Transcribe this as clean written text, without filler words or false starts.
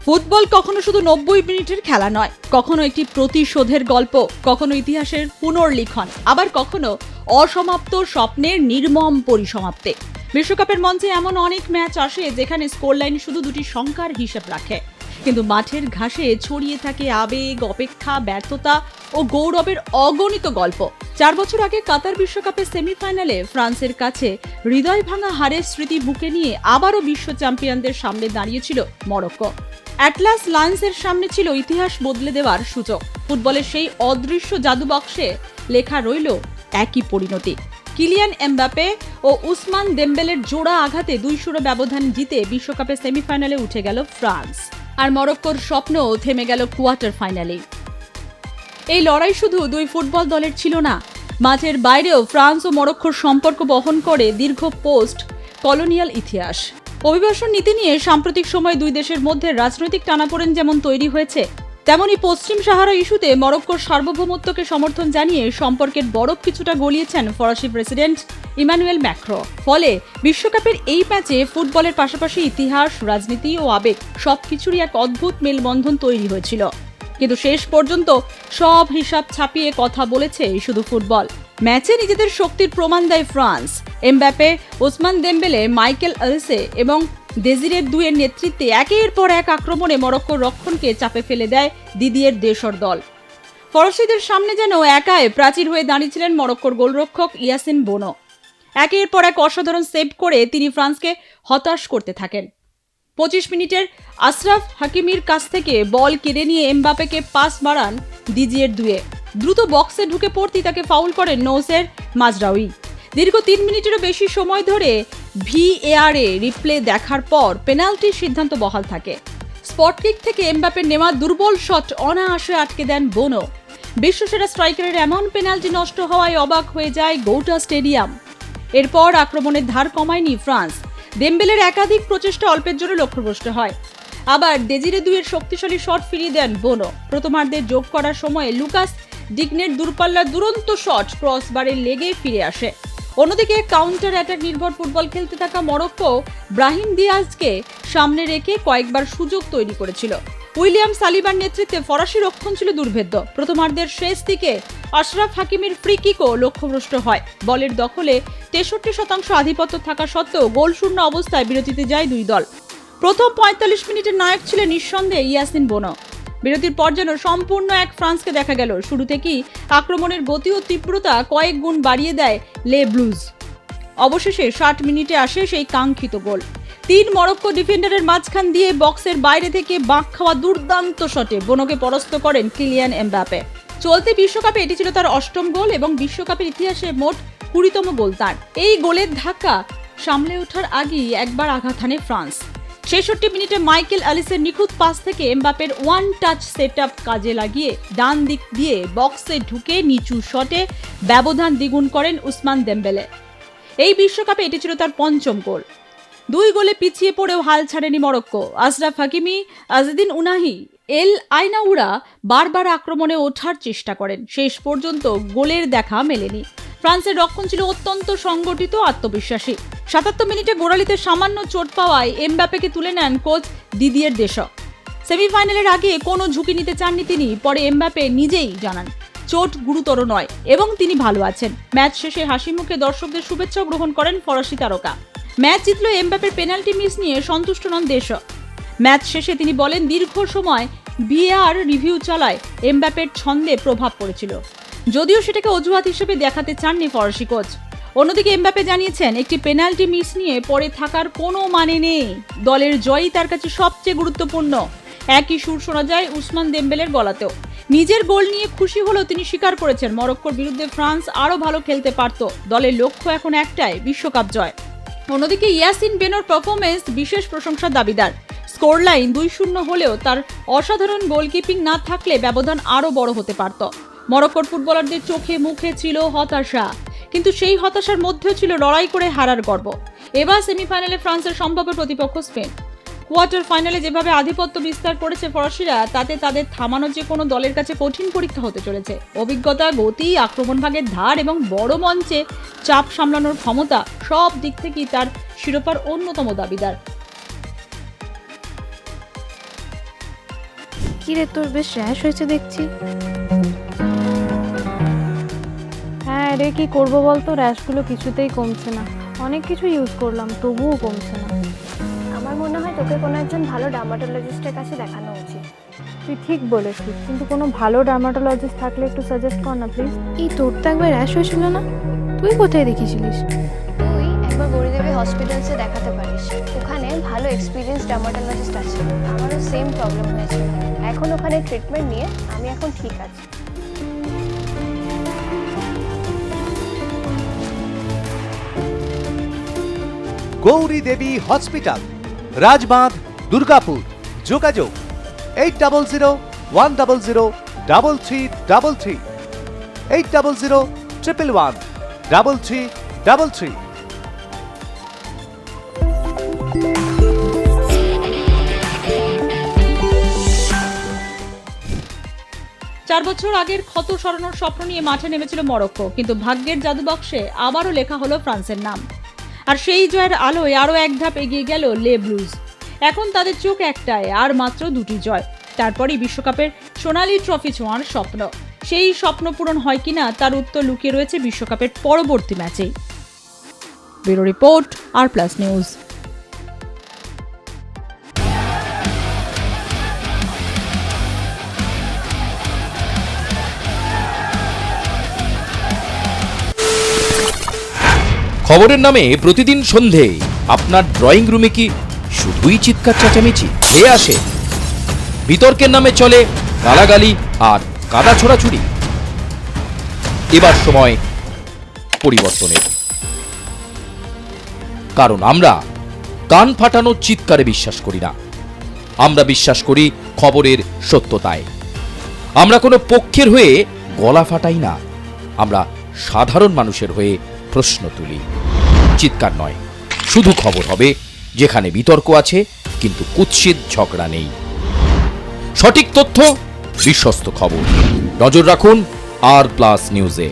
Football কখনো শুধু 90 মিনিটের খেলা নয়, কখনো একটি প্রতিশোধের গল্প, কখনো ইতিহাসের পুনর্লিখন, আবার কখনো অসমাপ্ত স্বপ্নের নির্মম পরিসমাপ্তি। বিশ্বকাপের মঞ্চে এমন অনেক ম্যাচ আসে যেখানে স্কোর লাইন শুধু দুটি সংখ্যার হিসেব রাখে, কিন্তু মাঠের ঘাসে ছড়িয়ে থাকে আবেগ, অপেক্ষা, ব্যর্থতা ও গৌরবের অগণিত গল্প। 4 বছর আগে কাতার বিশ্বকাপের সেমিফাইনালে ফ্রান্সের কাছে হৃদয় ভাঙা হারের স্মৃতি বুকে নিয়ে আবারও বিশ্ব চ্যাম্পিয়নদের সামনে দাঁড়িয়েছিল মরক্কো। অ্যাটলাস লায়ন্সের সামনে ছিল ইতিহাস বদলে দেওয়ার সুযোগ। ফুটবলের সেই অদৃশ্য জাদুবাক্সে লেখা রইল একই পরিণতি। কিলিয়ান এমবাপে ও উসমান দেমবেলের জোড়া আঘাতে 2-0 ব্যবধান জিতে বিশ্বকাপের সেমিফাইনালে উঠে গেল ফ্রান্স। আর মরক্কোর স্বপ্ন থেমে গেল কোয়ার্টার ফাইনালে। এই লড়াই শুধু দুই ফুটবল দলের ছিল না, মাঠের বাইরেও ফ্রান্স ও মরক্কোর সম্পর্ক বহন করে দীর্ঘ পোস্ট কলোনিয়াল ইতিহাস। অভিবাসন নীতি নিয়ে সাম্প্রতিক সময়ে দুই দেশের মধ্যে রাজনৈতিক টানাপোড়েন যেমন তৈরি হয়েছে, তেমনি পশ্চিম সাহারা ইস্যুতে মরক্কোর সার্বভৌমত্বকে সমর্থন জানিয়ে সম্পর্কের বরফ কিছুটা গলিয়েছেন ফরাসি প্রেসিডেন্ট ইমানুয়েল ম্যাক্রো। ফলে বিশ্বকাপের এই ম্যাচে ফুটবলের পাশাপাশি ইতিহাস, রাজনীতি ও আবেগ সবকিছুরই এক অদ্ভুত মেলবন্ধন তৈরি হয়েছিল। কিন্তু শেষ পর্যন্ত সব হিসাব ছাপিয়ে কথা বলেছে শুধু ফুটবল। ম্যাচে নিজেদের শক্তির প্রমাণ দেয় ফ্রান্স। এমবাপে, ওসমান দেমবেলে, মাইকেল অলিসে এবং দেজিরে দুয়ের নেতৃত্বে একের পর এক আক্রমণে মরক্কোর রক্ষণকে চাপে ফেলে দেয় দিদিয়ের দেশর দল। ফরাসিদের সামনে যেন একাই প্রাচীর হয়ে দাঁড়িয়েছিলেন মরক্কোর গোলরক্ষক ইয়াসিন বোনো। একের পর এক অসাধারণ সেভ করে তিনি ফ্রান্সকে হতাশ করতে থাকেন। 25 মিনিটের আশরাফ হাকিমির কাছ থেকে বল কেড়ে নিয়ে এমবাপেকে পাস বাড়ান দিজিয়ের দুয়ে। দ্রুত বক্সে ঢুকে পড়তেই তাকে ফাউল করেন নৌসের মাজরাউই। দীর্ঘ 3 মিনিটেরও বেশি সময় ধরে VAR রিপ্লে দেখার পর পেনাল্টির সিদ্ধান্ত বহাল থাকে। স্পট কিক থেকে এমবাপের নেওয়া দুর্বল শট অনায়াসে আটকে দেন বোনো। বিশ্বসেরা স্ট্রাইকারের এমন পেনাল্টি নষ্ট হওয়ায় অবাক হয়ে যায় গোটা স্টেডিয়াম। এরপর আক্রমণের ধার কমায়নি ফ্রান্স। দেমবেলের একাধিক প্রচেষ্টা অল্পের জন্য লক্ষ্যভ্রষ্ট হয়। আবার দেজিরে দুইয়ের শক্তিশালী শট ফিরিয়ে দেন বোনো। প্রথমার্ধে যোগ করার সময় লুকাস ডিগনের দূরপাল্লার দুরন্ত শট ক্রসবারে লেগে ফিরে আসে। অন্যদিকে কাউন্টার অ্যাটাক নির্ভর ফুটবল খেলতে থাকা মরক্কো ব্রাহিম দিয়াজকে সামনে রেখে কয়েকবার সুযোগ তৈরি করেছিল। উইলিয়াম সালিবার নেতৃত্বে ফরাসি রক্ষণ ছিল দুর্ভেদ্য। প্রথমার্ধের শেষ দিকে আশরাফ হাকিমের ফ্রি কিকও লক্ষ্যভ্রষ্ট হয়। বলের দখলে 63% আধিপত্য থাকা সত্ত্বেও গোলশূন্য অবস্থায় বিরতিতে যায় দুই দল। প্রথম 45 মিনিটের নায়ক ছিলেন নিঃসন্দেহে ইয়াসিন বোনো। বিরতির পর যেন সম্পূর্ণ এক ফ্রান্সকে দেখা গেল। শুরু থেকেই আক্রমণের গতি ও তীব্রতা কয়েক গুণ বাড়িয়ে দেয় লে ব্লুজ। অবশেষে 60 মিনিটে আসে সেই কাঙ্ক্ষিত গোল। 3 মরক্কো ডিফেন্ডারের মাঝখান দিয়ে বক্সের বাইরে থেকে বাঁক খাওয়া দুর্দান্ত শটে বোনোকে পরাস্ত করেন কিলিয়ান এমবাপে। চলতি বিশ্বকাপে এটি ছিল তার 8ম গোল এবং বিশ্বকাপের ইতিহাসে মোট 20তম গোল তার। এই গোলের ধাক্কা সামলে ওঠার আগেই একবার আঘাত হানে ফ্রান্স। 66 মিনিটে মাইকেল অলিসের নিখুঁত পাস থেকে এমবাপের ওয়ান টাচ সেটআপ কাজে লাগিয়ে ডান দিক দিয়ে বক্সে ঢুকে নিচু শটে ব্যবধান দ্বিগুণ করেন উসমান দেমবেলে। এই বিশ্বকাপে এটি ছিল তার 5ম গোল। 2 গোলে পিছিয়ে পড়েও হাল ছাড়েনি মরক্কো। আশরাফ হাকিমি, আজদিন উনাহি, এল আইনাউরা বারবার আক্রমণে ওঠার চেষ্টা করেন। শেষ পর্যন্ত গোলের দেখা মেলেনি। ফ্রান্সের রক্ষণ ছিল অত্যন্ত সংগঠিত, আত্মবিশ্বাসী। 77 মিনিটে গোড়ালিতে সামান্য চোট পাওয়ায় এমবাপেকে তুলে নেন কোচ দিদিয়ের দেশো। সেমিফাইনালের আগে কোনো ঝুঁকি নিতে চাননি তিনি। পরে এমবাপে নিজেই জানান চোট গুরুতর নয় এবং তিনি ভালো আছেন। ম্যাচ শেষে হাসি মুখে দর্শকদের শুভেচ্ছা গ্রহণ করেন ফরাসি তারকা। ম্যাচ জিতল এমবাপের পেনাল্টি মিস নিয়ে সন্তুষ্ট নন দেশো। ম্যাচ শেষে তিনি বলেন দীর্ঘ সময় VAR রিভিউ চালায় এমবাপের ছন্দে প্রভাব পড়েছিল, যদিও সেটাকে অজুহাত হিসেবে দেখাতে চাননি ফরাসি কোচ। অন্যদিকে এমবাপে জানিয়েছেন একটি পেনাল্টি মিস নিয়ে পরে থাকার কোনো মানে নেই, দলের জয়ই তার কাছে সবচেয়ে গুরুত্বপূর্ণ। একই সুর শোনা যায় উসমান দেমবেলের গলাতেও। নিজের গোল নিয়ে খুশি হলেও তিনি স্বীকার করেছেন মরক্কোর বিরুদ্ধে ফ্রান্স আরও ভালো খেলতে পারত। দলের লক্ষ্য এখন একটাই, বিশ্বকাপ জয়। অন্যদিকে ইয়াসিন বেনোর পারফরমেন্স বিশেষ প্রশংসার দাবিদার। স্কোর লাইন 2-0 হলেও তার অসাধারণ গোলকিপিং না থাকলে ব্যবধান আরও বড় হতে পারত। মরক্কোর ফুটবলারদের চোখে মুখে ছিল হতাশা, কিন্তু সেই হতাশার মধ্যেও ছিল লড়াই করে হারার গর্ব। এবার সেমিফাইনালে ফ্রান্সের সম্ভাব্য প্রতিপক্ষ স্পেন। কোয়ার্টার ফাইনালে যেভাবে আধিপত্য বিস্তার করেছে ফরাসিরা, তাতে তাদের থামানো যে কোনো দলের কাছে কঠিন পরীক্ষা হতে চলেছে। অভিজ্ঞতা, গতি, আক্রমণ ভাগের ধার এবং বড় মঞ্চে চাপ সামলানোর ক্ষমতা সব দিক থেকেই তার শিরোপার অন্যতম দাবিদার। কি রে, তোর বেশ র্যাশ হয়েছে দেখছি। হ্যাঁ রে, কি করবো বলতো, র্যাশগুলো কিছুতেই কমছে না। অনেক কিছু ইউজ করলাম তবুও কমছে না। আমার মনে হয় তোকে কোনো একজন ভালো ডার্মাটোলজিস্টের কাছে দেখানো উচিত। তুই ঠিক বলেছিস, কিন্তু কোনো ভালো ডার্মাটোলজিস্ট থাকলে একটু সাজেস্ট কর না প্লিজ। এই তোর তো একবার র্যাশ হয়েছিল না? তুই কোথায় দেখিয়েছিলিস? তুই একবার গৌরীদেবী হসপিটালসে দেখাতে পারিস, ওখানে ভালো এক্সপিরিয়েন্স ডার্মাটোলজিস্ট আছে। আমারও সেম প্রবলেম হয়েছিল, এখন ওখানে ট্রিটমেন্ট নিয়ে আমি এখন ঠিক আছি। গৌরী দেবী হসপিটাল, রাজবাঁধ, দুর্গাপুর। যোগাযোগ 8001003333, 8001113333। 4 বছর আগের ক্ষত সরানোর স্বপ্ন নিয়ে মাঠে নেমেছিল মরক্কো, কিন্তু ভাগ্যের জাদুবাক্সে আবারও লেখা হলো ফ্রান্সের নাম। আর সেই জয়ের আলোয় আরও এক ধাপ এগিয়ে গেল লে ব্লুজ। এখন তাদের চোখ একটায়, আর মাত্র 2টি জয়। তারপরই বিশ্বকাপের সোনালী ট্রফি ছোঁয়ার স্বপ্ন। সেই স্বপ্ন পূরণ হয় কিনা তার উত্তর লুকিয়ে রয়েছে বিশ্বকাপের পরবর্তী ম্যাচেই। ব্যুরো রিপোর্ট, আর+ নিউজ। খবরের নামে প্রতিদিন সন্ধে আপনার ড্রয়িং রুমে কি শুধুই চিৎকার চেঁচামেচি এ আসে? বিতর্কের নামে চলে গালাগালি আর কাদা ছোড়াছুড়ি। এবার সময় পরিবর্তনের, কারণ আমরা কান ফাটানো চিৎকারে বিশ্বাস করি না। আমরা বিশ্বাস করি খবরের সত্যতায়। আমরা কোনো পক্ষের হয়ে গলা ফাটাই না, আমরা সাধারণ মানুষের হয়ে প্রশ্ন তুলি। চিৎকার নয়, শুধু খবর হবে যেখানে বিতর্ক আছে কিন্তু কুৎসিত ঝগড়া নেই। সঠিক তথ্য, বিশ্বস্ত খবর। নজর রাখুন আর+ নিউজে।